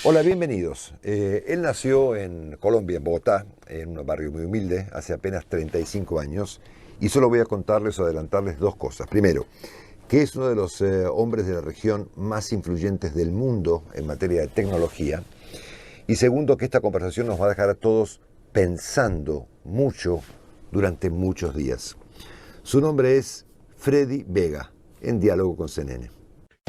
Hola, bienvenidos. Él nació en Colombia, en Bogotá, en un barrio muy humilde, hace apenas 35 años, y solo voy a contarles o adelantarles dos cosas. Primero, que es uno de los hombres de la región más influyentes del mundo en materia de tecnología. Y segundo, que esta conversación nos va a dejar a todos pensando mucho durante muchos días. Su nombre es Freddy Vega, en diálogo con CNN.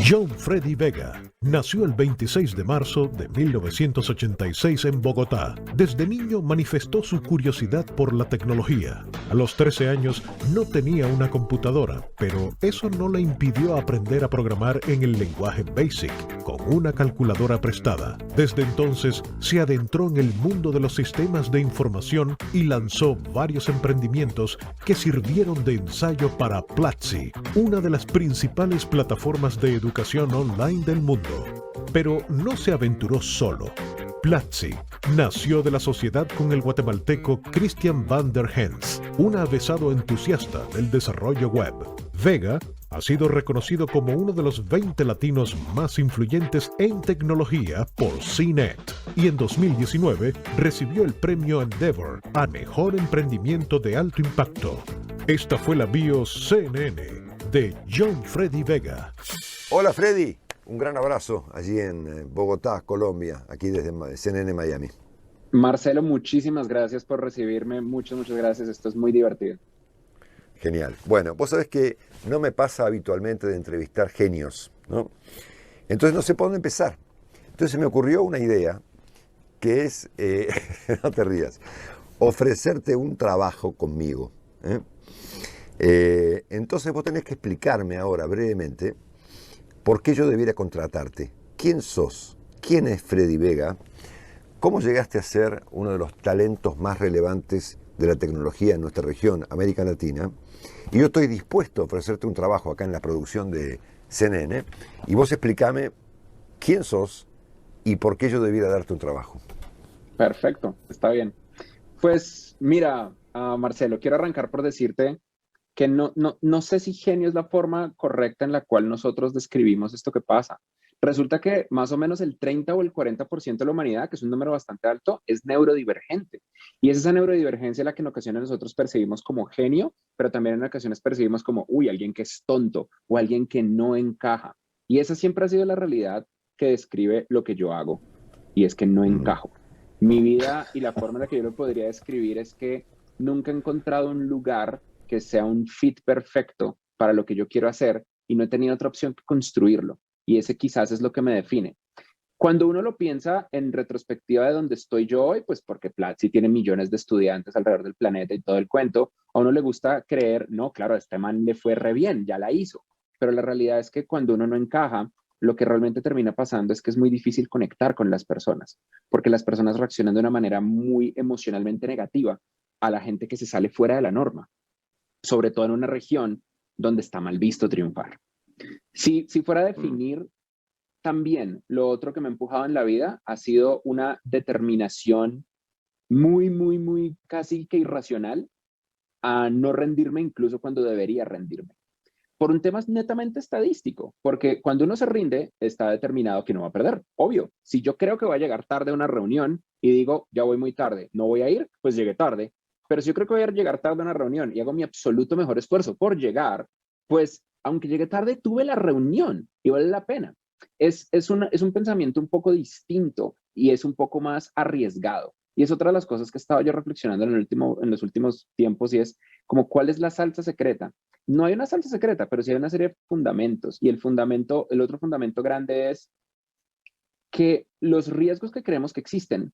John Freddy Vega nació el 26 de marzo de 1986 en Bogotá. Desde niño manifestó su curiosidad por la tecnología. A los 13 años no tenía una computadora, pero eso no le impidió aprender a programar en el lenguaje BASIC con una calculadora prestada. Desde entonces se adentró en el mundo de los sistemas de información y lanzó varios emprendimientos que sirvieron de ensayo para Platzi, una de las principales plataformas de educación online del mundo. Pero no se aventuró solo. Platzi nació de la sociedad con el guatemalteco Christian van der Hens, un avesado entusiasta del desarrollo web. Vega ha sido reconocido como uno de los 20 latinos más influyentes en tecnología por CNET y en 2019 recibió el premio Endeavor a Mejor Emprendimiento de Alto Impacto. Esta fue la bio CNN de John Freddy Vega. Hola Freddy, un gran abrazo allí en Bogotá, Colombia, aquí desde CNN Miami. Marcelo, muchísimas gracias por recibirme. Muchas gracias. Esto es muy divertido. Genial. Bueno, vos sabés que no me pasa habitualmente de entrevistar genios, ¿no? Entonces no sé por dónde empezar. Entonces se me ocurrió una idea que es, no te rías, ofrecerte un trabajo conmigo. ¿Eh? Entonces vos tenés que explicarme ahora brevemente por qué yo debiera contratarte. ¿Quién sos? ¿Quién es Freddy Vega? ¿Cómo llegaste a ser uno de los talentos más relevantes de la tecnología en nuestra región, América Latina? Y yo estoy dispuesto a ofrecerte un trabajo acá en la producción de CNN y vos explícame quién sos y por qué yo debiera darte un trabajo. Perfecto, está bien. Pues mira, Marcelo, quiero arrancar por decirte que no sé si genio es la forma correcta en la cual nosotros describimos esto que pasa. Resulta que más o menos el 30 o el 40% de la humanidad, que es un número bastante alto, es neurodivergente. Y es esa neurodivergencia la que en ocasiones nosotros percibimos como genio, pero también en ocasiones percibimos como, uy, alguien que es tonto o alguien que no encaja. Y esa siempre ha sido la realidad que describe lo que yo hago, y es que no Mm. encajo. Mi vida y la forma en la que yo lo podría describir es que nunca he encontrado un lugar que sea un fit perfecto para lo que yo quiero hacer y no he tenido otra opción que construirlo. Y ese quizás es lo que me define. Cuando uno lo piensa en retrospectiva de donde estoy yo hoy, pues porque Platzi tiene millones de estudiantes alrededor del planeta y todo el cuento, a uno le gusta creer, no, claro, a este man le fue re bien, ya la hizo. Pero la realidad es que cuando uno no encaja, lo que realmente termina pasando es que es muy difícil conectar con las personas, porque las personas reaccionan de una manera muy emocionalmente negativa a la gente que se sale fuera de la norma, sobre todo en una región donde está mal visto triunfar. Si fuera a definir también lo otro que me ha empujado en la vida ha sido una determinación muy casi que irracional a no rendirme incluso cuando debería rendirme. Por un tema netamente estadístico, porque cuando uno se rinde, está determinado que no va a perder. Obvio, si yo creo que voy a llegar tarde a una reunión y digo, ya voy muy tarde, no voy a ir, pues llegué tarde. Pero si yo creo que voy a llegar tarde a una reunión y hago mi absoluto mejor esfuerzo por llegar, pues aunque llegue tarde, tuve la reunión y vale la pena. Es un pensamiento un poco distinto y es un poco más arriesgado. Y es otra de las cosas que estaba yo reflexionando en los últimos tiempos y es como cuál es la salsa secreta. No hay una salsa secreta, pero sí hay una serie de fundamentos. Y el otro fundamento grande es que los riesgos que creemos que existen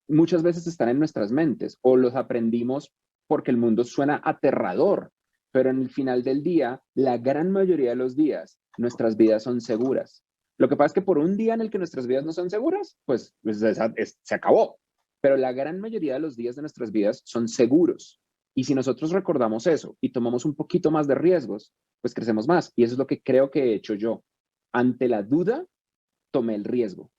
muchas veces están en nuestras mentes o los aprendimos porque el mundo suena aterrador, pero en el final del día, la gran mayoría de los días, nuestras vidas son seguras. Lo que pasa es que por un día en el que nuestras vidas no son seguras, pues se acabó. Pero la gran mayoría de los días de nuestras vidas son seguros. Y si nosotros recordamos eso y tomamos un poquito más de riesgos, pues crecemos más. Y eso es lo que creo que he hecho yo. Ante la duda, tomé el riesgo.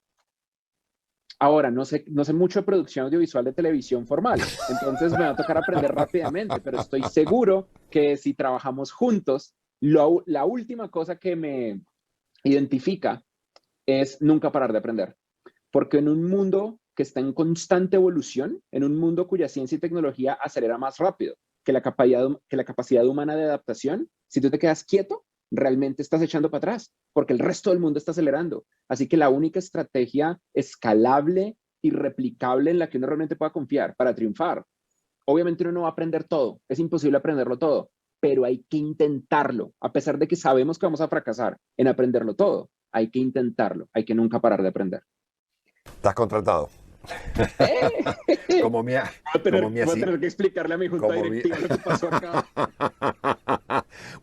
Ahora, no sé mucho de producción audiovisual de televisión formal, entonces me va a tocar aprender rápidamente, pero estoy seguro que si trabajamos juntos, la última cosa que me identifica es nunca parar de aprender. Porque en un mundo que está en constante evolución, en un mundo cuya ciencia y tecnología acelera más rápido que la capacidad humana de adaptación, si tú te quedas quieto, realmente estás echando para atrás, porque el resto del mundo está acelerando. Así que la única estrategia escalable y replicable en la que uno realmente pueda confiar para triunfar, obviamente uno no va a aprender todo, es imposible aprenderlo todo, pero hay que intentarlo, a pesar de que sabemos que vamos a fracasar en aprenderlo todo, hay que intentarlo, hay que nunca parar de aprender. Estás contratado. ¡Eh! Como mi, Voy a tener que explicarle a mi junta directiva lo que pasó acá.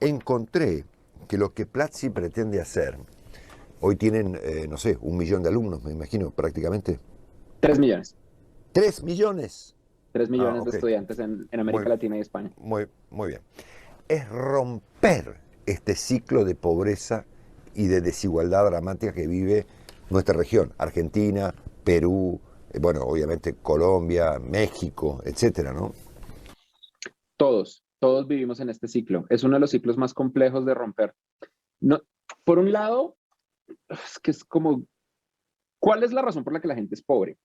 Encontré que lo que Platzi pretende hacer, hoy tienen, no sé, 1 millón de alumnos, me imagino, prácticamente. 3 millones. 3 millones. 3 millones de Ok. estudiantes en América Latina y España. Muy bien. Es romper este ciclo de pobreza y de desigualdad dramática que vive nuestra región, Argentina, Perú, bueno, obviamente Colombia, México, etcétera, ¿no? Todos vivimos en este ciclo. Es uno de los ciclos más complejos de romper. No, por un lado, es que es como, ¿cuál es la razón por la que la gente es pobre?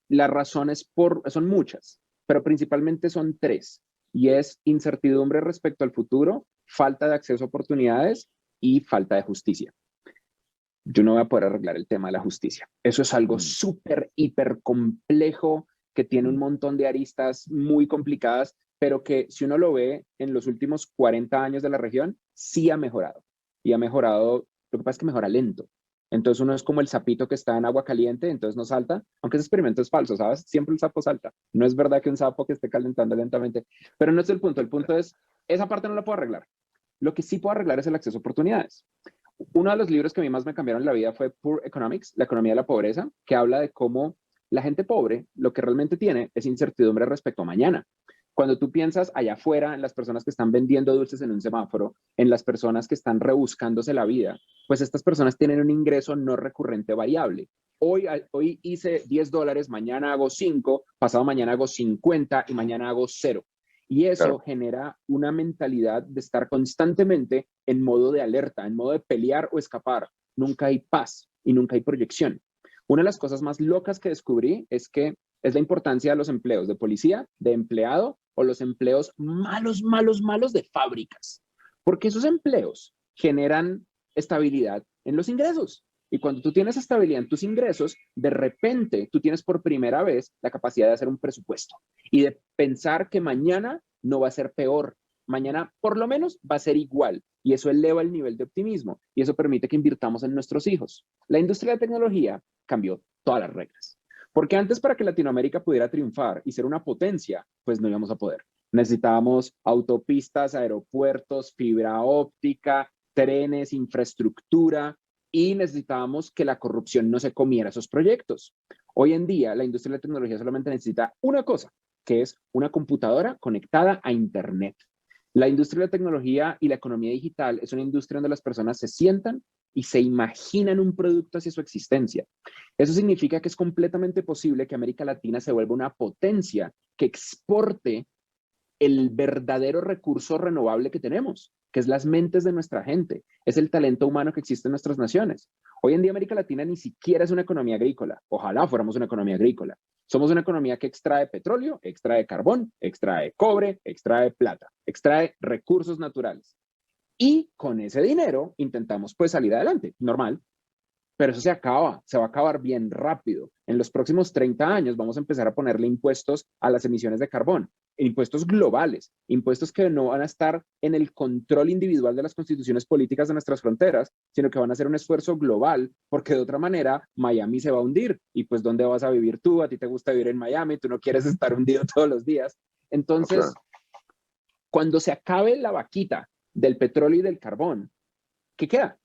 Las razones son muchas, pero principalmente son 3. Y es incertidumbre respecto al futuro, falta de acceso a oportunidades y falta de justicia. Yo no voy a poder arreglar el tema de la justicia. Eso es algo súper, hiper complejo, que tiene un montón de aristas muy complicadas, pero que si uno lo ve en los últimos 40 años de la región, sí ha mejorado. Y ha mejorado, lo que pasa es que mejora lento. Entonces uno es como el sapito que está en agua caliente, entonces no salta, aunque ese experimento es falso, ¿sabes? Siempre el sapo salta. No es verdad que un sapo que esté calentando lentamente, pero no es el punto es, esa parte no la puedo arreglar. Lo que sí puedo arreglar es el acceso a oportunidades. Uno de los libros que a mí más me cambiaron la vida fue Poor Economics, la economía de la pobreza, que habla de cómo la gente pobre lo que realmente tiene es incertidumbre respecto a mañana. Cuando tú piensas allá afuera en las personas que están vendiendo dulces en un semáforo, en las personas que están rebuscándose la vida, pues estas personas tienen un ingreso no recurrente variable. Hoy hice $10, mañana hago 5, pasado mañana hago 50 y mañana hago 0. Y eso genera una mentalidad de estar constantemente en modo de alerta, en modo de pelear o escapar. Nunca hay paz y nunca hay proyección. Una de las cosas más locas que descubrí es la importancia de los empleos de policía, de empleado o los empleos malos, malos, malos de fábricas. Porque esos empleos generan estabilidad en los ingresos. Y cuando tú tienes estabilidad en tus ingresos, de repente tú tienes por primera vez la capacidad de hacer un presupuesto y de pensar que mañana no va a ser peor. Mañana por lo menos va a ser igual. Y eso eleva el nivel de optimismo y eso permite que invirtamos en nuestros hijos. La industria de la tecnología cambió todas las reglas. Porque antes, para que Latinoamérica pudiera triunfar y ser una potencia, pues no íbamos a poder. Necesitábamos autopistas, aeropuertos, fibra óptica, trenes, infraestructura, y necesitábamos que la corrupción no se comiera esos proyectos. Hoy en día, la industria de la tecnología solamente necesita una cosa, que es una computadora conectada a Internet. La industria de la tecnología y la economía digital es una industria donde las personas se sientan y se imaginan un producto hacia su existencia. Eso significa que es completamente posible que América Latina se vuelva una potencia que exporte el verdadero recurso renovable que tenemos, que es las mentes de nuestra gente, es el talento humano que existe en nuestras naciones. Hoy en día América Latina ni siquiera es una economía agrícola. Ojalá fuéramos una economía agrícola. Somos una economía que extrae petróleo, extrae carbón, extrae cobre, extrae plata, extrae recursos naturales. Y con ese dinero intentamos pues salir adelante, normal. Pero eso se va a acabar bien rápido. En los próximos 30 años vamos a empezar a ponerle impuestos a las emisiones de carbón, impuestos globales, impuestos que no van a estar en el control individual de las constituciones políticas de nuestras fronteras, sino que van a ser un esfuerzo global, porque de otra manera Miami se va a hundir. Y pues, ¿dónde vas a vivir tú? A ti te gusta vivir en Miami, tú no quieres estar hundido todos los días. Entonces, cuando se acabe la vaquita del petróleo y del carbón, ¿qué queda?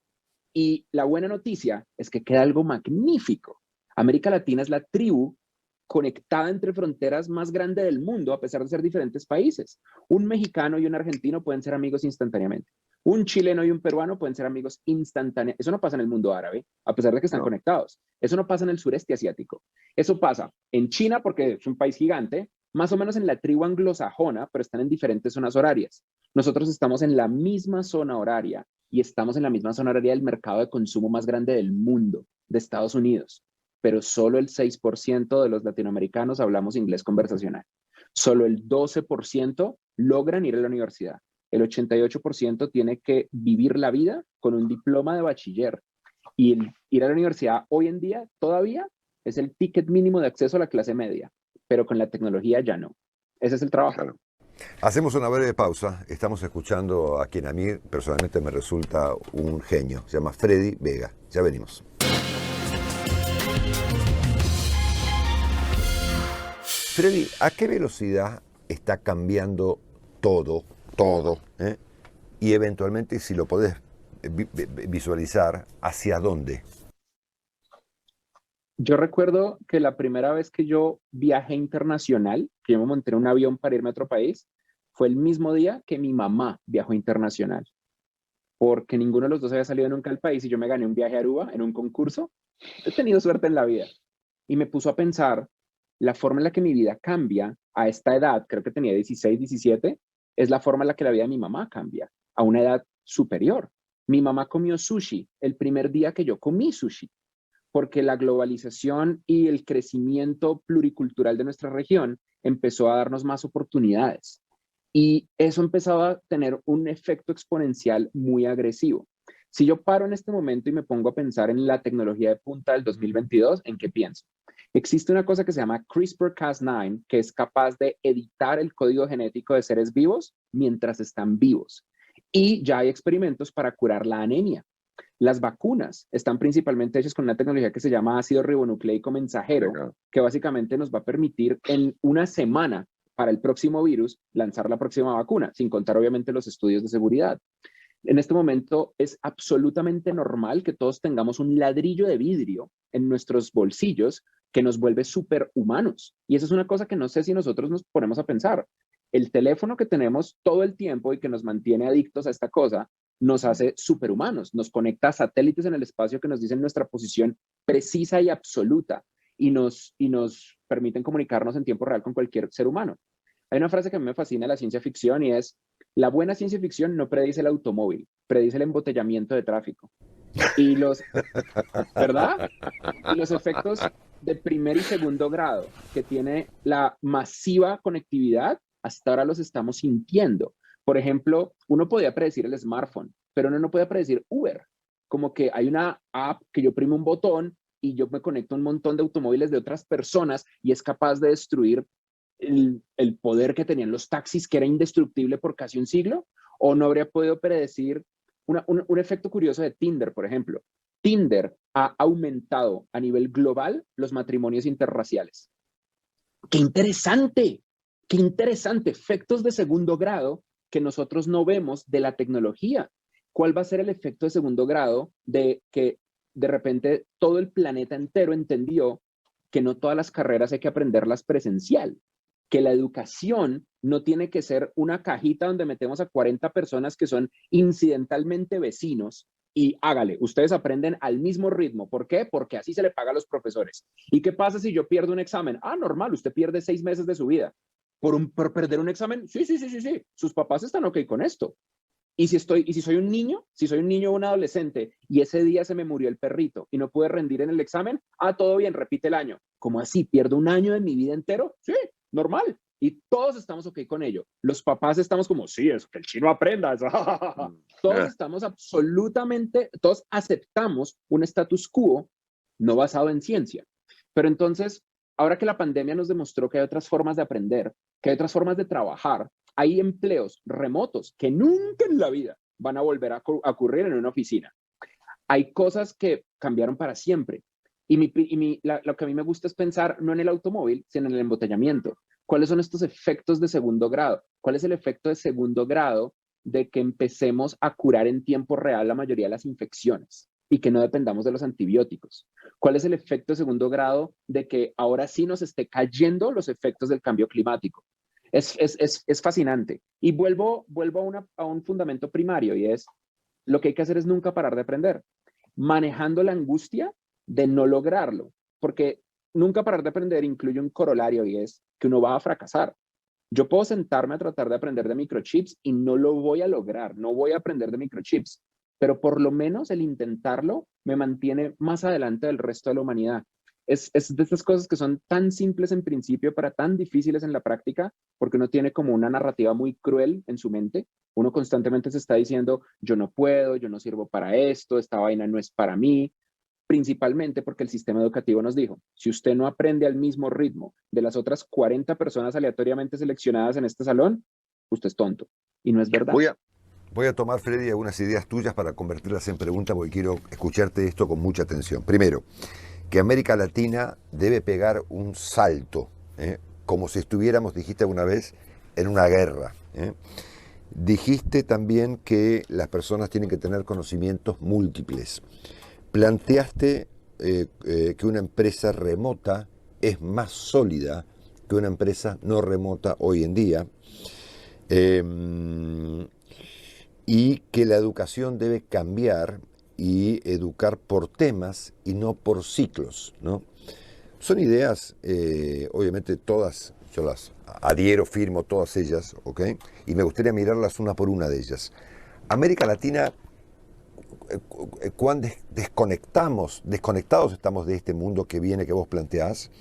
Y la buena noticia es que queda algo magnífico. América Latina es la tribu conectada entre fronteras más grande del mundo, a pesar de ser diferentes países. Un mexicano y un argentino pueden ser amigos instantáneamente. Un chileno y un peruano pueden ser amigos instantáneamente. Eso no pasa en el mundo árabe, a pesar de que están conectados. Eso no pasa en el sureste asiático. Eso pasa en China, porque es un país gigante, más o menos en la tribu anglosajona, pero están en diferentes zonas horarias. Nosotros estamos en la misma zona horaria y estamos en la misma zona horaria del mercado de consumo más grande del mundo, de Estados Unidos. pero solo el 6% de los latinoamericanos hablamos inglés conversacional. Solo el 12% logran ir a la universidad. El 88% tiene que vivir la vida con un diploma de bachiller. Y el ir a la universidad hoy en día todavía es el ticket mínimo de acceso a la clase media, pero con la tecnología ya no. Ese es el trabajo. Claro. Hacemos una breve pausa. Estamos escuchando a quien a mí personalmente me resulta un genio. Se llama Freddy Vega. Ya venimos. Freddy, ¿a qué velocidad está cambiando todo? Y eventualmente, si lo podés visualizar, ¿hacia dónde? Yo recuerdo que la primera vez que yo viajé internacional, que yo me monté en un avión para irme a otro país, fue el mismo día que mi mamá viajó internacional, porque ninguno de los dos había salido nunca al país y yo me gané un viaje a Aruba en un concurso. He tenido suerte en la vida. Y me puso a pensar, la forma en la que mi vida cambia a esta edad, creo que tenía 16, 17, es la forma en la que la vida de mi mamá cambia, a una edad superior. Mi mamá comió sushi el primer día que yo comí sushi, porque la globalización y el crecimiento pluricultural de nuestra región empezó a darnos más oportunidades. Y eso empezaba a tener un efecto exponencial muy agresivo. Si yo paro en este momento y me pongo a pensar en la tecnología de punta del 2022, ¿en qué pienso? Existe una cosa que se llama CRISPR-Cas9, que es capaz de editar el código genético de seres vivos mientras están vivos. Y ya hay experimentos para curar la anemia. Las vacunas están principalmente hechas con una tecnología que se llama ácido ribonucleico mensajero, que básicamente nos va a permitir en una semana para el próximo virus lanzar la próxima vacuna, sin contar obviamente los estudios de seguridad. En este momento es absolutamente normal que todos tengamos un ladrillo de vidrio en nuestros bolsillos que nos vuelve superhumanos. Y eso es una cosa que no sé si nosotros nos ponemos a pensar. El teléfono que tenemos todo el tiempo y que nos mantiene adictos a esta cosa nos hace superhumanos, nos conecta a satélites en el espacio que nos dicen nuestra posición precisa y absoluta y nos permiten comunicarnos en tiempo real con cualquier ser humano. Hay una frase que a mí me fascina de la ciencia ficción y es, la buena ciencia ficción no predice el automóvil, predice el embotellamiento de tráfico. Y ¿verdad? Y los efectos de primer y segundo grado que tiene la masiva conectividad, hasta ahora los estamos sintiendo. Por ejemplo, uno podía predecir el smartphone, pero uno no podía predecir Uber. Como que hay una app que yo primo un botón y yo me conecto a un montón de automóviles de otras personas y es capaz de destruir el poder que tenían los taxis, que era indestructible por casi un siglo. O no habría podido predecir un efecto curioso de Tinder, por ejemplo. Tinder ha aumentado a nivel global los matrimonios interraciales. ¡Qué interesante! ¡Qué interesante! Efectos de segundo grado que nosotros no vemos de la tecnología. ¿Cuál va a ser el efecto de segundo grado de que de repente todo el planeta entero entendió que no todas las carreras hay que aprenderlas presencial? Que la educación no tiene que ser una cajita donde metemos a 40 personas que son incidentalmente vecinos y hágale, ustedes aprenden al mismo ritmo. ¿Por qué? Porque así se le paga a los profesores. ¿Y qué pasa si yo pierdo un examen? Ah, normal, usted pierde 6 meses de su vida. ¿Por perder un examen? Sí. Sus papás están ok con esto. Y si soy un niño o un adolescente y ese día se me murió el perrito y no pude rendir en el examen, todo bien, repite el año. ¿Cómo así? ¿Pierdo un año de mi vida entero? Sí, normal. Y todos estamos ok con ello. Los papás estamos como, sí, es que el chino aprenda. Todos estamos todos aceptamos un status quo no basado en ciencia. Pero entonces, ahora que la pandemia nos demostró que hay otras formas de aprender, que hay otras formas de trabajar, hay empleos remotos que nunca en la vida van a volver a ocurrir en una oficina. Hay cosas que cambiaron para siempre. Y lo que a mí me gusta es pensar no en el automóvil, sino en el embotellamiento. ¿Cuáles son estos efectos de segundo grado? ¿Cuál es el efecto de segundo grado de que empecemos a curar en tiempo real la mayoría de las infecciones y que no dependamos de los antibióticos? ¿Cuál es el efecto de segundo grado de que ahora sí nos esté cayendo los efectos del cambio climático? Es fascinante. Y vuelvo a un fundamento primario y es, lo que hay que hacer es nunca parar de aprender, manejando la angustia de no lograrlo, porque nunca parar de aprender incluye un corolario y es que uno va a fracasar. Yo puedo sentarme a tratar de aprender de microchips y no lo voy a lograr, no voy a aprender de microchips, pero por lo menos el intentarlo me mantiene más adelante del resto de la humanidad. Es de estas cosas que son tan simples en principio, para tan difíciles en la práctica, porque uno tiene como una narrativa muy cruel en su mente. Uno constantemente se está diciendo, yo no puedo, yo no sirvo para esto, esta vaina no es para mí, principalmente porque el sistema educativo nos dijo, si usted no aprende al mismo ritmo de las otras 40 personas aleatoriamente seleccionadas en este salón, usted es tonto. Y no es verdad. Voy a tomar, Freddy, algunas ideas tuyas para convertirlas en preguntas, porque quiero escucharte esto con mucha atención. Primero, que América Latina debe pegar un salto, como si estuviéramos, dijiste alguna vez, en una guerra. Dijiste también que las personas tienen que tener conocimientos múltiples. Planteaste que una empresa remota es más sólida que una empresa no remota hoy en día, y que la educación debe cambiar y educar por temas y no por ciclos, ¿no? Son ideas, obviamente todas, yo las adhiero, firmo todas ellas, ¿ok? Y me gustaría mirarlas una por una de ellas. América Latina, ¿cuán desconectados estamos de este mundo que viene, que vos planteás?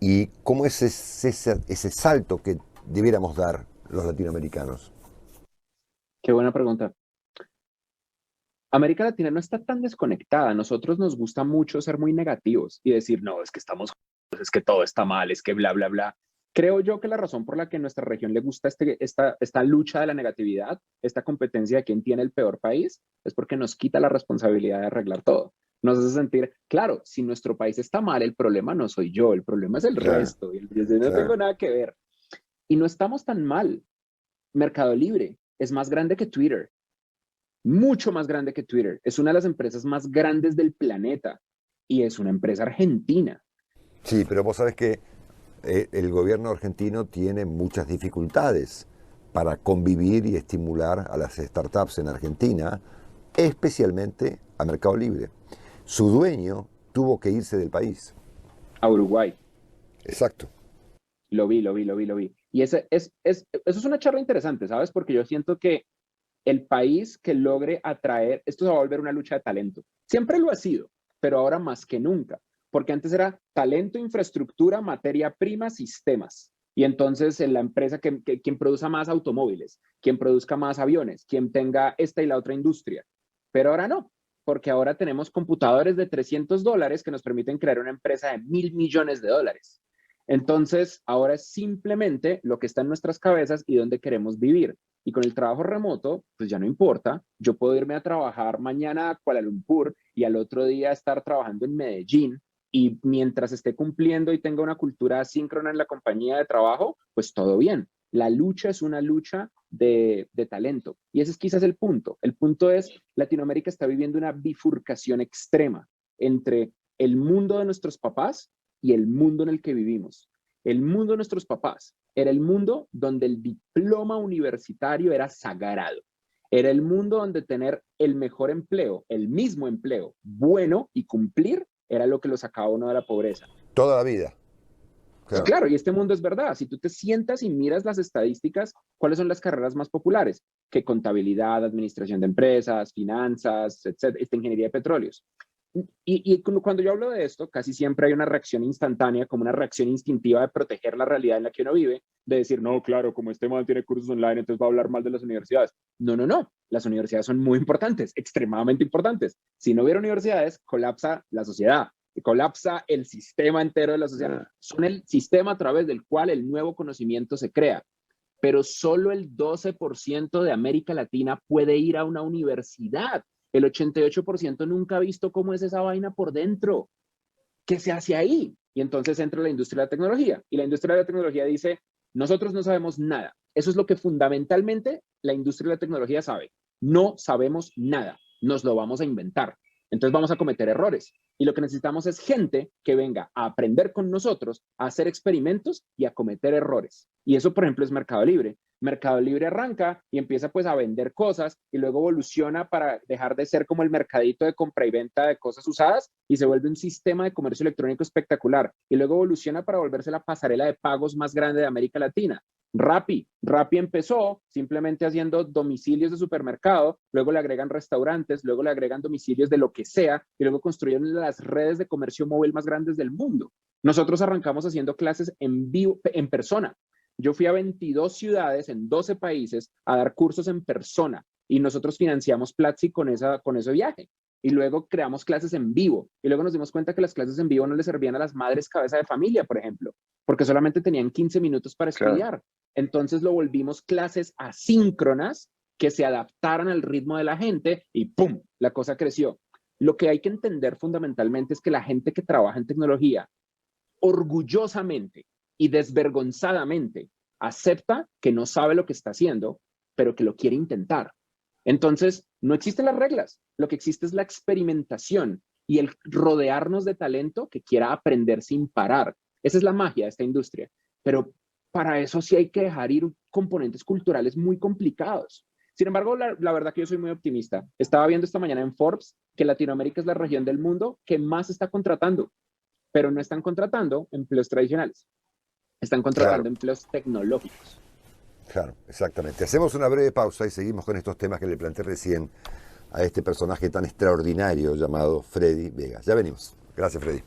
¿Y cómo es ese salto que debiéramos dar los latinoamericanos? Qué buena pregunta. América Latina no está tan desconectada. A nosotros nos gusta mucho ser muy negativos y decir, no, es que estamos juntos, es que todo está mal, es que bla, bla, bla. Creo yo que la razón por la que a nuestra región le gusta esta lucha de la negatividad, esta competencia de quién tiene el peor país, es porque nos quita la responsabilidad de arreglar todo. Nos hace sentir, claro, si nuestro país está mal, el problema no soy yo, el problema es el resto. Y yo no tengo nada que ver. Y no estamos tan mal. Mercado Libre es más grande que Twitter. Mucho más grande que Twitter. Es una de las empresas más grandes del planeta y es una empresa argentina. Sí, pero vos sabés que el gobierno argentino tiene muchas dificultades para convivir y estimular a las startups en Argentina, especialmente a Mercado Libre. Su dueño tuvo que irse del país. A Uruguay. Exacto. Lo vi. Y eso es una charla interesante, ¿sabes? Porque yo siento que el país que logre atraer, esto se va a volver una lucha de talento. Siempre lo ha sido, pero ahora más que nunca, porque antes era talento, infraestructura, materia prima, sistemas. Y entonces en la empresa, quien produzca más automóviles, quien produzca más aviones, quien tenga esta y la otra industria. Pero ahora no, porque ahora tenemos computadores de $300 que nos permiten crear una empresa de $1.000 millones. Entonces, ahora es simplemente lo que está en nuestras cabezas y dónde queremos vivir. Y con el trabajo remoto, pues ya no importa. Yo puedo irme a trabajar mañana a Kuala Lumpur y al otro día estar trabajando en Medellín. Y mientras esté cumpliendo y tenga una cultura asíncrona en la compañía de trabajo, pues todo bien. La lucha es una lucha de talento. Y ese es quizás el punto. El punto es, Latinoamérica está viviendo una bifurcación extrema entre el mundo de nuestros papás y el mundo en el que vivimos. El mundo de nuestros papás era el mundo donde el diploma universitario era sagrado. Era el mundo donde tener el mejor empleo, el mismo empleo, bueno y cumplir, era lo que lo sacaba uno de la pobreza. Toda la vida. Pues claro, y este mundo es verdad. Si tú te sientas y miras las estadísticas, ¿cuáles son las carreras más populares? Que contabilidad, administración de empresas, finanzas, etcétera, ingeniería de petróleos. Y cuando yo hablo de esto, casi siempre hay una reacción instantánea, como una reacción instintiva de proteger la realidad en la que uno vive, de decir, no, claro, como este man tiene cursos online, entonces va a hablar mal de las universidades. No. Las universidades son muy importantes, extremadamente importantes. Si no hubiera universidades, colapsa la sociedad, colapsa el sistema entero de la sociedad. Son el sistema a través del cual el nuevo conocimiento se crea. Pero solo el 12% de América Latina puede ir a una universidad. El 88% nunca ha visto cómo es esa vaina por dentro. ¿Qué se hace ahí? Y entonces entra la industria de la tecnología. Y la industria de la tecnología dice, nosotros no sabemos nada. Eso es lo que fundamentalmente la industria de la tecnología sabe. No sabemos nada. Nos lo vamos a inventar. Entonces vamos a cometer errores. Y lo que necesitamos es gente que venga a aprender con nosotros, a hacer experimentos y a cometer errores. Y eso, por ejemplo, es Mercado Libre. Mercado Libre arranca y empieza pues a vender cosas y luego evoluciona para dejar de ser como el mercadito de compra y venta de cosas usadas y se vuelve un sistema de comercio electrónico espectacular y luego evoluciona para volverse la pasarela de pagos más grande de América Latina. Rappi empezó simplemente haciendo domicilios de supermercado, luego le agregan restaurantes, luego le agregan domicilios de lo que sea y luego construyeron las redes de comercio móvil más grandes del mundo. Nosotros arrancamos haciendo clases en vivo, en persona. Yo fui a 22 ciudades en 12 países a dar cursos en persona y nosotros financiamos Platzi con ese viaje. Y luego creamos clases en vivo. Y luego nos dimos cuenta que las clases en vivo no le servían a las madres cabeza de familia, por ejemplo, porque solamente tenían 15 minutos para estudiar. Claro. Entonces lo volvimos clases asíncronas que se adaptaran al ritmo de la gente y ¡pum! La cosa creció. Lo que hay que entender fundamentalmente es que la gente que trabaja en tecnología orgullosamente y desvergonzadamente acepta que no sabe lo que está haciendo, pero que lo quiere intentar. Entonces, no existen las reglas. Lo que existe es la experimentación y el rodearnos de talento que quiera aprender sin parar. Esa es la magia de esta industria. Pero para eso sí hay que dejar ir componentes culturales muy complicados. Sin embargo, la verdad que yo soy muy optimista. Estaba viendo esta mañana en Forbes que Latinoamérica es la región del mundo que más está contratando, pero no están contratando empleos tradicionales. Están contratando empleos tecnológicos. Claro, exactamente. Hacemos una breve pausa y seguimos con estos temas que le planteé recién a este personaje tan extraordinario llamado Freddy Vega. Ya venimos. Gracias, Freddy.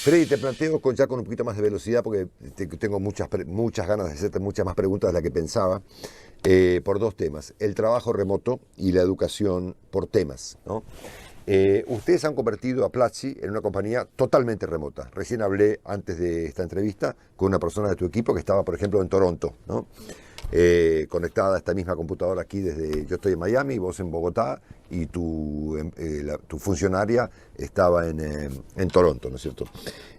Freddy, te planteo ya con un poquito más de velocidad porque tengo muchas ganas de hacerte muchas más preguntas de las que pensaba, por dos temas. El trabajo remoto y la educación por temas, ¿no? Ustedes han convertido a Platzi en una compañía totalmente remota. Recién hablé antes de esta entrevista con una persona de tu equipo que estaba, por ejemplo, en Toronto, ¿no? Conectada a esta misma computadora aquí desde... Yo estoy en Miami, vos en Bogotá y tu funcionaria estaba en Toronto, ¿no es cierto?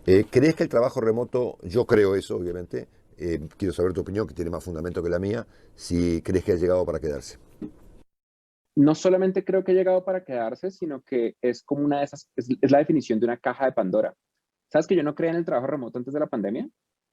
¿Crees que el trabajo remoto, yo creo eso, obviamente, quiero saber tu opinión, que tiene más fundamento que la mía, si crees que ha llegado para quedarse? No solamente creo que ha llegado para quedarse, sino que es como una de esas, es la definición de una caja de Pandora. ¿Sabes que yo no creía en el trabajo remoto antes de la pandemia?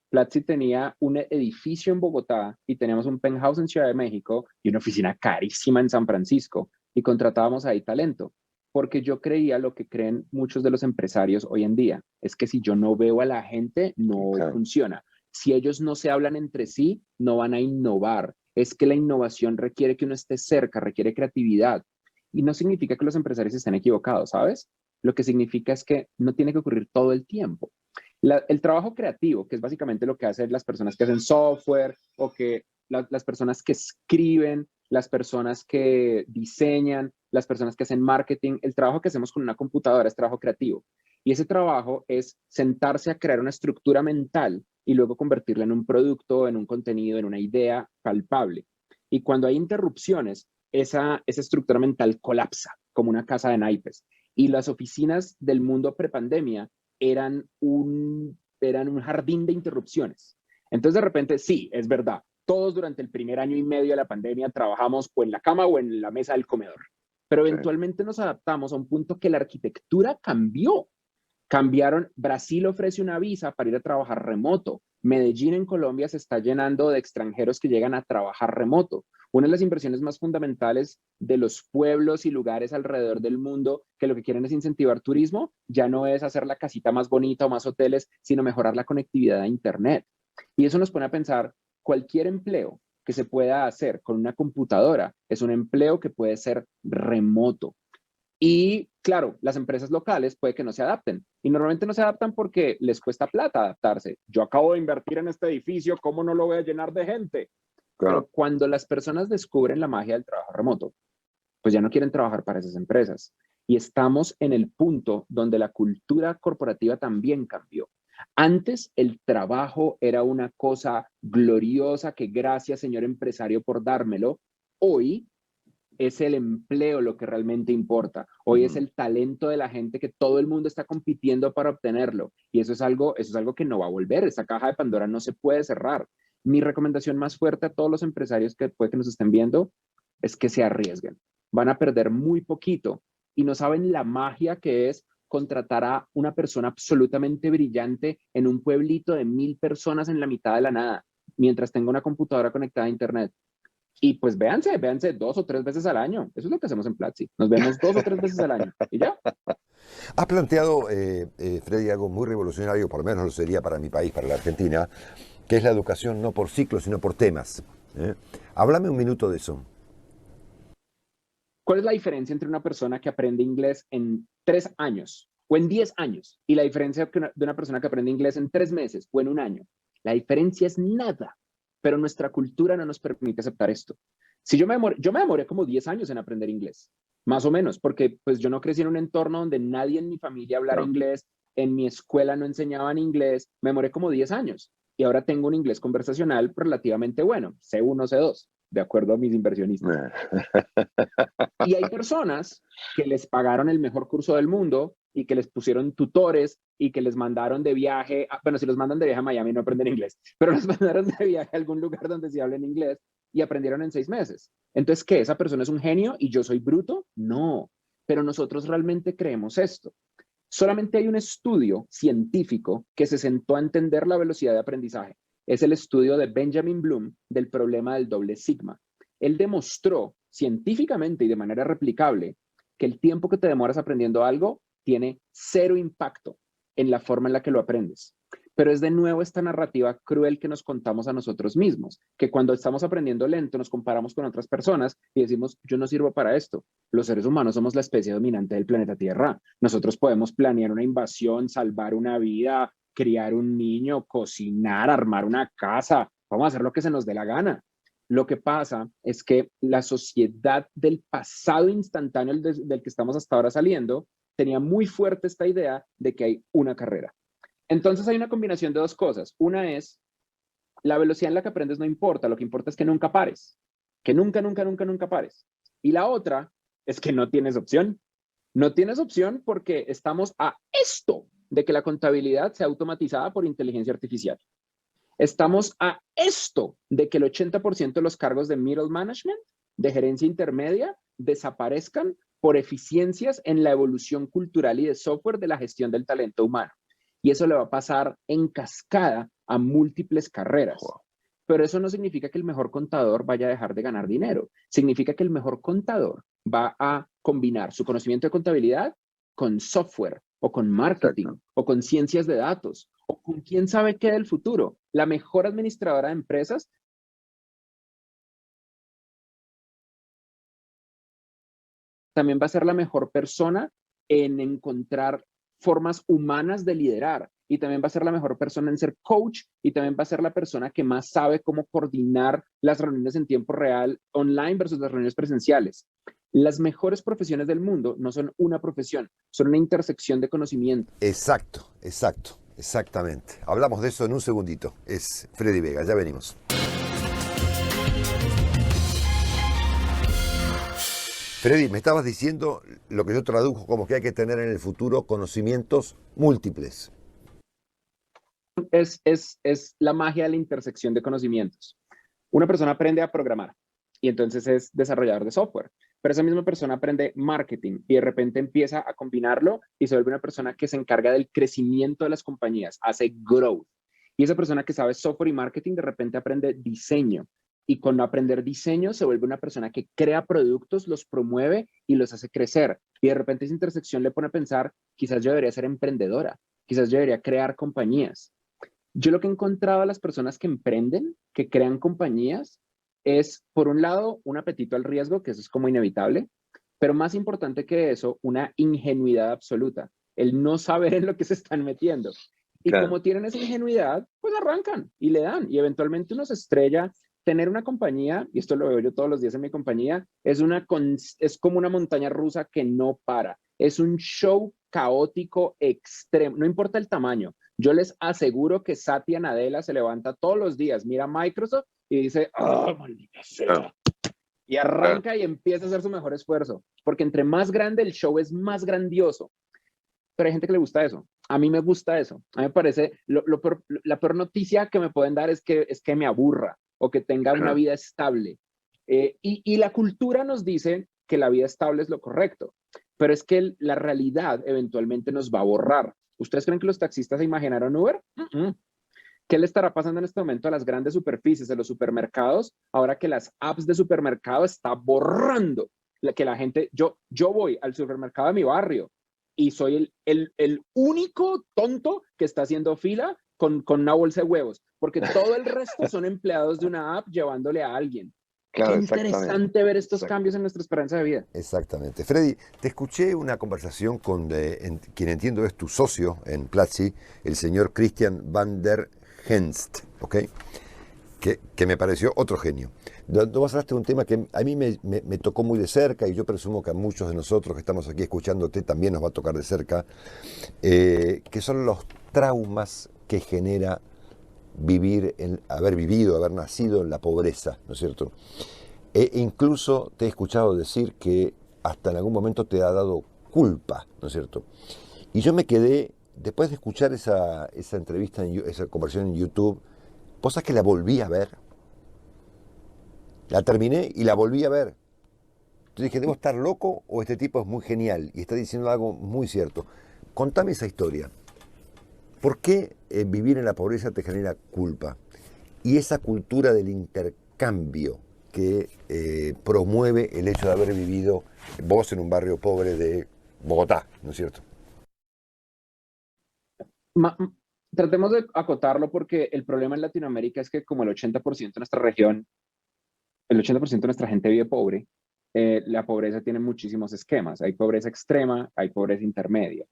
Platzi tenía un edificio en Bogotá y teníamos un penthouse en Ciudad de México y una oficina carísima en San Francisco y contratábamos ahí talento, porque yo creía lo que creen muchos de los empresarios hoy en día, es que si yo no veo a la gente, no funciona. Si ellos no se hablan entre sí, no van a innovar. Es que la innovación requiere que uno esté cerca, requiere creatividad. Y no significa que los empresarios estén equivocados, ¿sabes? Lo que significa es que no tiene que ocurrir todo el tiempo. El trabajo creativo, que es básicamente lo que hacen las personas que hacen software o que las personas que escriben, las personas que diseñan, las personas que hacen marketing, el trabajo que hacemos con una computadora es trabajo creativo. Y ese trabajo es sentarse a crear una estructura mental y luego convertirla en un producto, en un contenido, en una idea palpable. Y cuando hay interrupciones, esa estructura mental colapsa como una casa de naipes. Y las oficinas del mundo prepandemia eran un jardín de interrupciones. Entonces, de repente, sí, es verdad, todos durante el primer año y medio de la pandemia trabajamos o en la cama o en la mesa del comedor, pero eventualmente nos adaptamos a un punto que la arquitectura cambió. Cambiaron, Brasil ofrece una visa para ir a trabajar remoto. Medellín en Colombia se está llenando de extranjeros que llegan a trabajar remoto. Una de las inversiones más fundamentales de los pueblos y lugares alrededor del mundo que lo que quieren es incentivar turismo, ya no es hacer la casita más bonita o más hoteles, sino mejorar la conectividad a Internet. Y eso nos pone a pensar, cualquier empleo que se pueda hacer con una computadora es un empleo que puede ser remoto. Y claro, las empresas locales puede que no se adapten. Y normalmente no se adaptan porque les cuesta plata adaptarse. Yo acabo de invertir en este edificio, ¿cómo no lo voy a llenar de gente? Claro. Pero cuando las personas descubren la magia del trabajo remoto, pues ya no quieren trabajar para esas empresas. Y estamos en el punto donde la cultura corporativa también cambió. Antes el trabajo era una cosa gloriosa que gracias, señor empresario, por dármelo. Hoy es el empleo lo que realmente importa. Hoy es el talento de la gente que todo el mundo está compitiendo para obtenerlo. Y eso es algo que no va a volver. Esa caja de Pandora no se puede cerrar. Mi recomendación más fuerte a todos los empresarios que puede que nos estén viendo es que se arriesguen. Van a perder muy poquito y no saben la magia que es contratar a una persona absolutamente brillante en un pueblito de 1000 personas en la mitad de la nada, mientras tengo una computadora conectada a internet. Y pues véanse 2 o 3 veces al año. Eso es lo que hacemos en Platzi. Nos vemos 2 o 3 veces al año. Y ya. Ha planteado, Freddy, algo muy revolucionario, por lo menos lo sería para mi país, para la Argentina, que es la educación no por ciclos, sino por temas. Háblame un minuto de eso. ¿Cuál es la diferencia entre una persona que aprende inglés en 3 años o en 10 años y la diferencia de una persona que aprende inglés en 3 meses o en un año? La diferencia es nada, pero nuestra cultura no nos permite aceptar esto. Si yo me demoré como 10 años en aprender inglés, más o menos, porque pues yo no crecí en un entorno donde nadie en mi familia hablara inglés, en mi escuela no enseñaban inglés, me demoré como 10 años y ahora tengo un inglés conversacional relativamente bueno, C1, C2, de acuerdo a mis inversionistas. Y hay personas que les pagaron el mejor curso del mundo y que les pusieron tutores y que les mandaron de viaje, bueno, si los mandan de viaje a Miami no aprenden inglés, pero los mandaron de viaje a algún lugar donde se hablen inglés y aprendieron en 6 meses. Entonces, ¿qué? ¿Esa persona es un genio y yo soy bruto? No, pero nosotros realmente creemos esto. Solamente hay un estudio científico que se sentó a entender la velocidad de aprendizaje. Es el estudio de Benjamin Bloom del problema del doble sigma. Él demostró científicamente y de manera replicable que el tiempo que te demoras aprendiendo algo tiene 0 impacto en la forma en la que lo aprendes. Pero es de nuevo esta narrativa cruel que nos contamos a nosotros mismos, que cuando estamos aprendiendo lento nos comparamos con otras personas y decimos, yo no sirvo para esto. Los seres humanos somos la especie dominante del planeta Tierra. Nosotros podemos planear una invasión, salvar una vida, criar un niño, cocinar, armar una casa. Vamos a hacer lo que se nos dé la gana. Lo que pasa es que la sociedad del pasado instantáneo del que estamos hasta ahora saliendo tenía muy fuerte esta idea de que hay una carrera. Entonces hay una combinación de 2 cosas. Una es, la velocidad en la que aprendes no importa, lo que importa es que nunca pares, que nunca, nunca, nunca, nunca pares. Y la otra es que no tienes opción. No tienes opción porque estamos a esto de que la contabilidad sea automatizada por inteligencia artificial. Estamos a esto de que el 80% de los cargos de middle management, de gerencia intermedia, desaparezcan por eficiencias en la evolución cultural y de software de la gestión del talento humano. Y eso le va a pasar en cascada a múltiples carreras. Wow. Pero eso no significa que el mejor contador vaya a dejar de ganar dinero. Significa que el mejor contador va a combinar su conocimiento de contabilidad con software o con marketing o con ciencias de datos o con quién sabe qué del futuro. La mejor administradora de empresas también va a ser la mejor persona en encontrar formas humanas de liderar y también va a ser la mejor persona en ser coach y también va a ser la persona que más sabe cómo coordinar las reuniones en tiempo real online versus las reuniones presenciales. Las mejores profesiones del mundo no son una profesión, son una intersección de conocimiento. Exacto, exactamente. Hablamos de eso en un segundito. Es Freddy Vega, ya venimos. Freddy, me estabas diciendo lo que yo tradujo como que hay que tener en el futuro conocimientos múltiples. Es la magia de la intersección de conocimientos. Una persona aprende a programar y entonces es desarrollador de software, pero esa misma persona aprende marketing y de repente empieza a combinarlo y se vuelve una persona que se encarga del crecimiento de las compañías, hace growth. Y esa persona que sabe software y marketing de repente aprende diseño. Y con aprender diseño se vuelve una persona que crea productos, los promueve y los hace crecer. Y de repente esa intersección le pone a pensar, quizás yo debería ser emprendedora, quizás yo debería crear compañías. Yo lo que he encontrado a las personas que emprenden, que crean compañías, es, por un lado, un apetito al riesgo, que eso es como inevitable, pero más importante que eso, una ingenuidad absoluta, el no saber en lo que se están metiendo. Y claro, como tienen esa ingenuidad, pues arrancan y le dan, y eventualmente uno se estrella. Tener una compañía, y esto lo veo yo todos los días en mi compañía, es como una montaña rusa que no para. Es un show caótico extremo, no importa el tamaño. Yo les aseguro que Satya Nadella se levanta todos los días, mira Microsoft y dice, ¡oh, maldita sea! Y arranca y empieza a hacer su mejor esfuerzo, porque entre más grande el show es más grandioso. Pero hay gente que le gusta eso. A mí me gusta eso. A mí me parece, la peor noticia que me pueden dar es que me aburra o que tenga una vida estable. Y la cultura nos dice que la vida estable es lo correcto. pero es que la realidad eventualmente nos va a borrar. ¿Ustedes creen que los taxistas se imaginaron Uber? ¿Qué le estará pasando en este momento a las grandes superficies, de los supermercados, ahora que las apps de supermercado están borrando que la gente, yo voy al supermercado de mi barrio y soy el único tonto que está haciendo fila con una bolsa de huevos, porque todo el resto son empleados de una app llevándole a alguien. Claro, Qué interesante ver estos cambios en nuestra esperanza de vida. Exactamente. Freddy, te escuché una conversación con quien entiendo es tu socio en Platzi, el señor Christian van der Henst, ¿ok? Que me pareció otro genio. Vos hablaste de un tema que a mí me tocó muy de cerca y yo presumo que a muchos de nosotros que estamos aquí escuchándote también nos va a tocar de cerca, que son los traumas que genera haber vivido, haber nacido en la pobreza, ¿no es cierto? E incluso te he escuchado decir que hasta en algún momento te ha dado culpa, ¿no es cierto? Y yo me quedé, después de escuchar esa entrevista, esa conversación en YouTube, vos sabés que la volví a ver. La terminé y la volví a ver. Entonces dije, ¿debo estar loco o este tipo es muy genial y está diciendo algo muy cierto? Contame esa historia. ¿Por qué vivir en la pobreza te genera culpa? Y esa cultura del intercambio que promueve el hecho de haber vivido vos en un barrio pobre de Bogotá, ¿no es cierto? Tratemos de acotarlo porque el problema en Latinoamérica es que como el 80% de nuestra región, el 80% de nuestra gente vive pobre, la pobreza tiene muchísimos esquemas. Hay pobreza extrema, hay pobreza intermedia.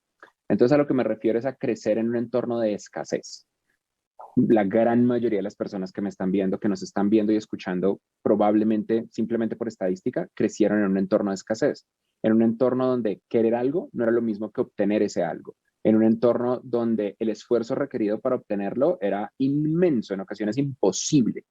Entonces a lo que me refiero es a crecer en un entorno de escasez. La gran mayoría de las personas que me están viendo, que nos están viendo y escuchando, probablemente, simplemente por estadística, crecieron en un entorno de escasez. En un entorno donde querer algo no era lo mismo que obtener ese algo. En un entorno donde el esfuerzo requerido para obtenerlo era inmenso, en ocasiones imposible.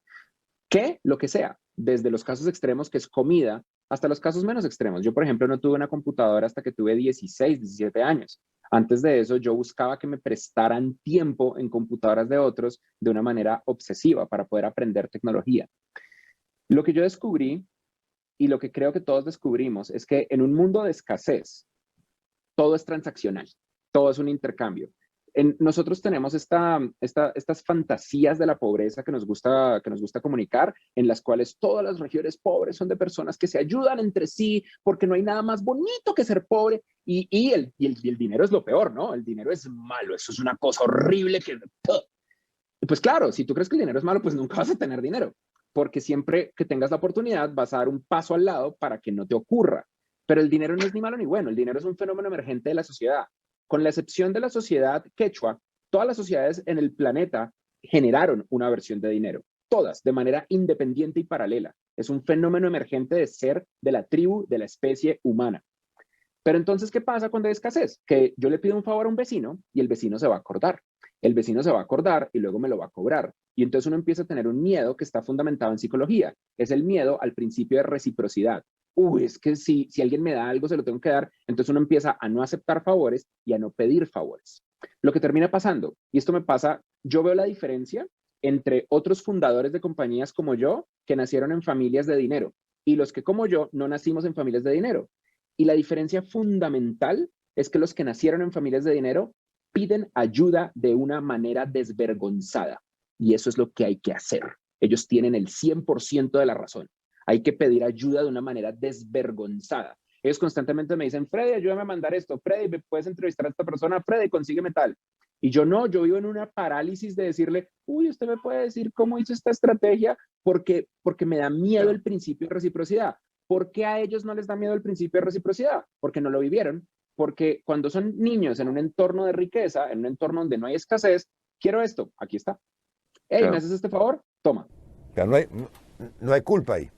Que lo que sea, desde los casos extremos, que es comida, hasta los casos menos extremos. Yo, por ejemplo, no tuve una computadora hasta que tuve 16, 17 años. Antes de eso, yo buscaba que me prestaran tiempo en computadoras de otros de una manera obsesiva para poder aprender tecnología. Lo que yo descubrí y lo que creo que todos descubrimos es que en un mundo de escasez, todo es transaccional, todo es un intercambio. Nosotros tenemos estas fantasías de la pobreza que nos gusta comunicar, en las cuales todas las regiones pobres son de personas que se ayudan entre sí, porque no hay nada más bonito que ser pobre, y el dinero es lo peor, ¿no? El dinero es malo, eso es una cosa horrible que... Pues claro, si tú crees que el dinero es malo, pues nunca vas a tener dinero, porque siempre que tengas la oportunidad vas a dar un paso al lado para que no te ocurra. Pero el dinero no es ni malo ni bueno, el dinero es un fenómeno emergente de la sociedad. Con la excepción de la sociedad quechua, todas las sociedades en el planeta generaron una versión de dinero, todas de manera independiente y paralela. Es un fenómeno emergente de ser de la tribu, de la especie humana. Pero entonces, ¿qué pasa cuando hay escasez? Que yo le pido un favor a un vecino y el vecino se va a acordar. El vecino se va a acordar y luego me lo va a cobrar. Y entonces uno empieza a tener un miedo que está fundamentado en psicología. Es el miedo al principio de reciprocidad. Es que si alguien me da algo, se lo tengo que dar. Entonces uno empieza a no aceptar favores y a no pedir favores. Lo que termina pasando, y esto me pasa, yo veo la diferencia entre otros fundadores de compañías como yo, que nacieron en familias de dinero, y los que como yo no nacimos en familias de dinero. Y la diferencia fundamental es que los que nacieron en familias de dinero piden ayuda de una manera desvergonzada. Y eso es lo que hay que hacer. Ellos tienen el 100% de la razón. Hay que pedir ayuda de una manera desvergonzada. Ellos constantemente me dicen, Freddy, ayúdame a mandar esto. Freddy, ¿me puedes entrevistar a esta persona? Freddy, consígueme tal. Y yo no, yo vivo en una parálisis de decirle, usted me puede decir cómo hizo esta estrategia, porque me da miedo el principio de reciprocidad. ¿Por qué a ellos no les da miedo el principio de reciprocidad? Porque no lo vivieron. Porque cuando son niños en un entorno de riqueza, en un entorno donde no hay escasez, quiero esto, aquí está. Hey, ¿me haces este favor? Toma. Claro, no hay culpa ahí.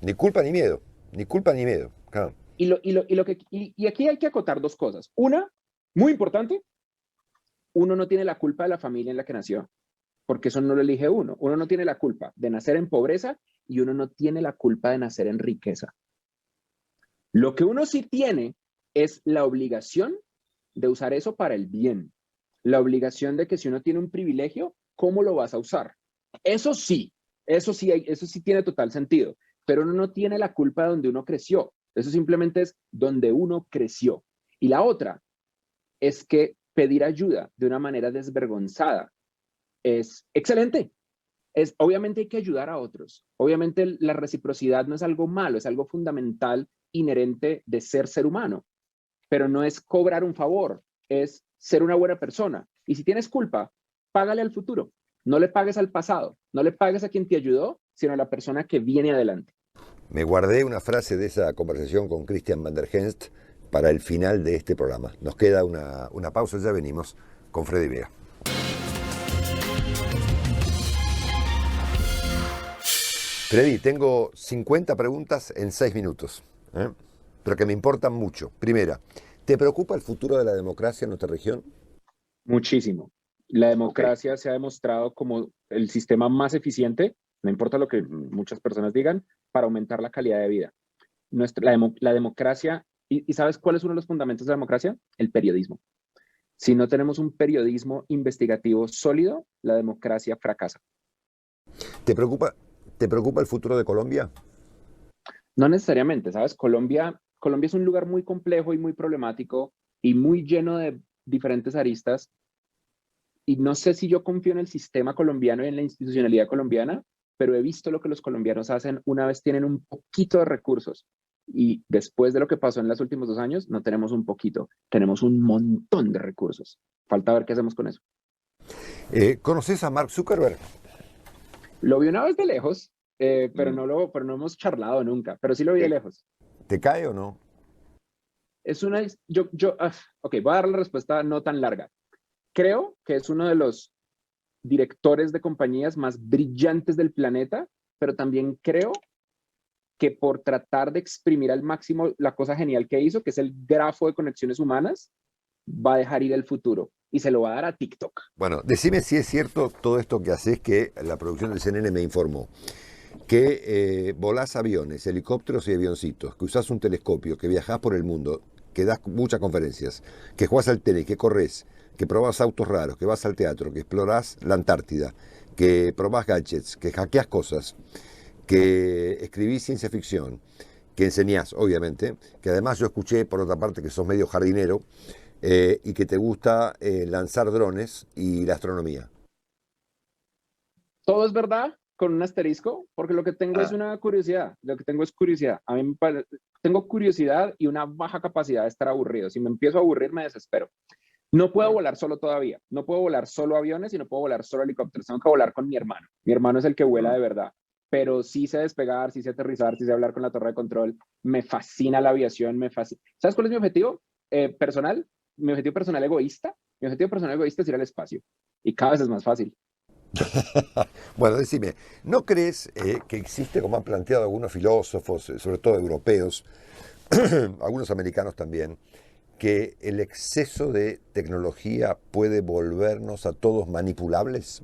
Ni culpa ni miedo. Ni culpa ni miedo. Claro. Y aquí hay que acotar dos cosas. Una, muy importante, uno no tiene la culpa de la familia en la que nació, porque eso no lo elige uno. Uno no tiene la culpa de nacer en pobreza y uno no tiene la culpa de nacer en riqueza. Lo que uno sí tiene es la obligación de usar eso para el bien. La obligación de que si uno tiene un privilegio, ¿cómo lo vas a usar? Eso sí tiene total sentido, pero uno no tiene la culpa de donde uno creció. Eso simplemente es donde uno creció. Y la otra es que pedir ayuda de una manera desvergonzada es excelente. Obviamente hay que ayudar a otros. Obviamente la reciprocidad no es algo malo, es algo fundamental, inherente de ser humano. Pero no es cobrar un favor, es ser una buena persona. Y si tienes culpa, págale al futuro. No le pagues al pasado, no le pagues a quien te ayudó, sino a la persona que viene adelante. Me guardé una frase de esa conversación con Christian van der Henst para el final de este programa. Nos queda una pausa, ya venimos con Freddy Vega. Freddy, tengo 50 preguntas en 6 minutos, pero que me importan mucho. Primera, ¿te preocupa el futuro de la democracia en nuestra región? Muchísimo. La democracia se ha demostrado como el sistema más eficiente, no importa lo que muchas personas digan, para aumentar la calidad de vida. La democracia, ¿y sabes cuál es uno de los fundamentos de la democracia? El periodismo. Si no tenemos un periodismo investigativo sólido, la democracia fracasa. ¿Te preocupa el futuro de Colombia? No necesariamente, ¿sabes? Colombia es un lugar muy complejo y muy problemático y muy lleno de diferentes aristas. Y no sé si yo confío en el sistema colombiano y en la institucionalidad colombiana, pero he visto lo que los colombianos hacen una vez tienen un poquito de recursos. Y después de lo que pasó en los últimos 2 años, no tenemos un poquito, tenemos un montón de recursos. Falta ver qué hacemos con eso. ¿Conoces a Mark Zuckerberg? Lo vi una vez de lejos, pero no hemos charlado nunca, pero sí lo vi de lejos. ¿Te cae o no? Ok, voy a dar la respuesta no tan larga. Creo que es uno de los directores de compañías más brillantes del planeta, pero también creo que por tratar de exprimir al máximo la cosa genial que hizo, que es el grafo de conexiones humanas, va a dejar ir el futuro y se lo va a dar a TikTok. Bueno, decime si es cierto todo esto que haces, que la producción del CNN me informó, que volás aviones, helicópteros y avioncitos, que usás un telescopio, que viajás por el mundo, que das muchas conferencias, que jugás al tenis, que corres, que probás autos raros, que vas al teatro, que explorás la Antártida, que probás gadgets, que hackeás cosas, que escribís ciencia ficción, que enseñás, obviamente, que además yo escuché, por otra parte, que sos medio jardinero, y que te gusta lanzar drones y la astronomía. Todo es verdad, con un asterisco, porque lo que tengo es una curiosidad, lo que tengo es curiosidad. A mí tengo curiosidad y una baja capacidad de estar aburrido. Si me empiezo a aburrir, me desespero. No puedo volar solo todavía, no puedo volar solo aviones y no puedo volar solo helicópteros, tengo que volar con mi hermano. Mi hermano es el que vuela de verdad, pero sí sé despegar, sí sé aterrizar, sí sé hablar con la torre de control. Me fascina la aviación, me fascina. ¿Sabes cuál es mi objetivo personal? Mi objetivo personal egoísta. Mi objetivo personal egoísta es ir al espacio y cada vez es más fácil. Bueno, decime, ¿no crees que existe, como han planteado algunos filósofos, sobre todo europeos, algunos americanos también, que el exceso de tecnología puede volvernos a todos manipulables?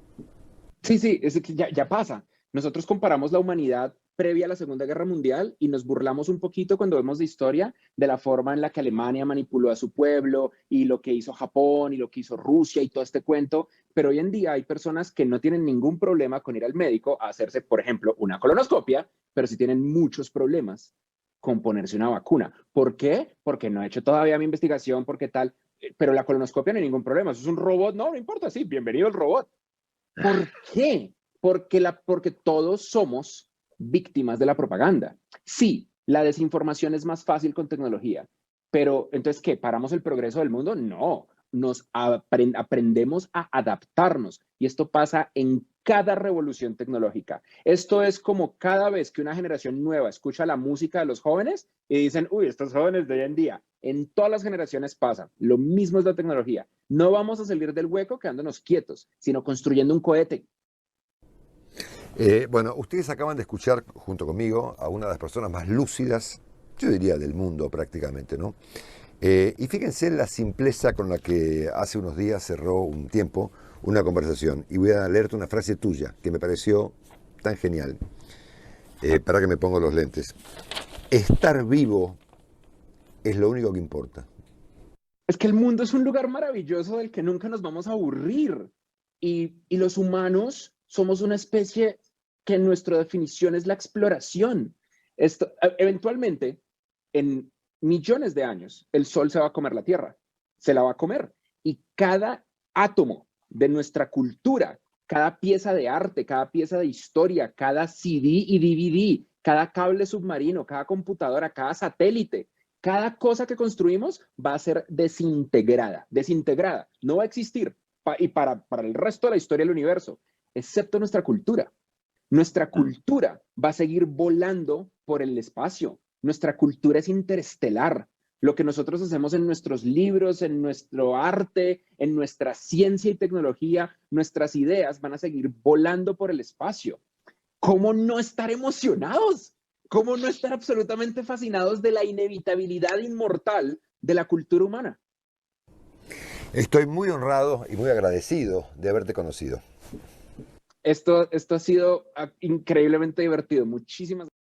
Sí, es que ya pasa. Nosotros comparamos la humanidad previa a la Segunda Guerra Mundial y nos burlamos un poquito cuando vemos de historia de la forma en la que Alemania manipuló a su pueblo y lo que hizo Japón y lo que hizo Rusia y todo este cuento, pero hoy en día hay personas que no tienen ningún problema con ir al médico a hacerse, por ejemplo, una colonoscopia, pero sí tienen muchos problemas con ponerse una vacuna. ¿Por qué? Porque no he hecho todavía mi investigación, porque tal, pero la colonoscopia no hay ningún problema, eso es un robot, no importa, sí, bienvenido el robot. ¿Por qué? Porque todos somos víctimas de la propaganda. Sí, la desinformación es más fácil con tecnología, pero entonces, ¿qué? ¿Paramos el progreso del mundo? No, aprendemos a adaptarnos y esto pasa en cada revolución tecnológica. Esto es como cada vez que una generación nueva escucha la música de los jóvenes y dicen, uy, estos jóvenes de hoy en día. En todas las generaciones pasa. Lo mismo es la tecnología. No vamos a salir del hueco quedándonos quietos, sino construyendo un cohete. Bueno, ustedes acaban de escuchar junto conmigo a una de las personas más lúcidas, yo diría del mundo prácticamente, ¿no? Y fíjense la simpleza con la que hace unos días cerró un tiempo una conversación. Y voy a leerte una frase tuya que me pareció tan genial. Para que me pongo los lentes. Estar vivo es lo único que importa. Es que el mundo es un lugar maravilloso del que nunca nos vamos a aburrir. Y los humanos somos una especie que nuestra definición es la exploración. Eventualmente, en millones de años el Sol se va a comer la Tierra, se la va a comer. Y cada átomo de nuestra cultura, cada pieza de arte, cada pieza de historia, cada CD y DVD, cada cable submarino, cada computadora, cada satélite, cada cosa que construimos va a ser desintegrada, desintegrada, no va a existir y para el resto de la historia del universo, excepto nuestra cultura. Nuestra cultura va a seguir volando por el espacio. Nuestra cultura es interestelar. Lo que nosotros hacemos en nuestros libros, en nuestro arte, en nuestra ciencia y tecnología, nuestras ideas van a seguir volando por el espacio. ¿Cómo no estar emocionados? ¿Cómo no estar absolutamente fascinados de la inevitabilidad inmortal de la cultura humana? Estoy muy honrado y muy agradecido de haberte conocido. Esto ha sido increíblemente divertido. Muchísimas gracias.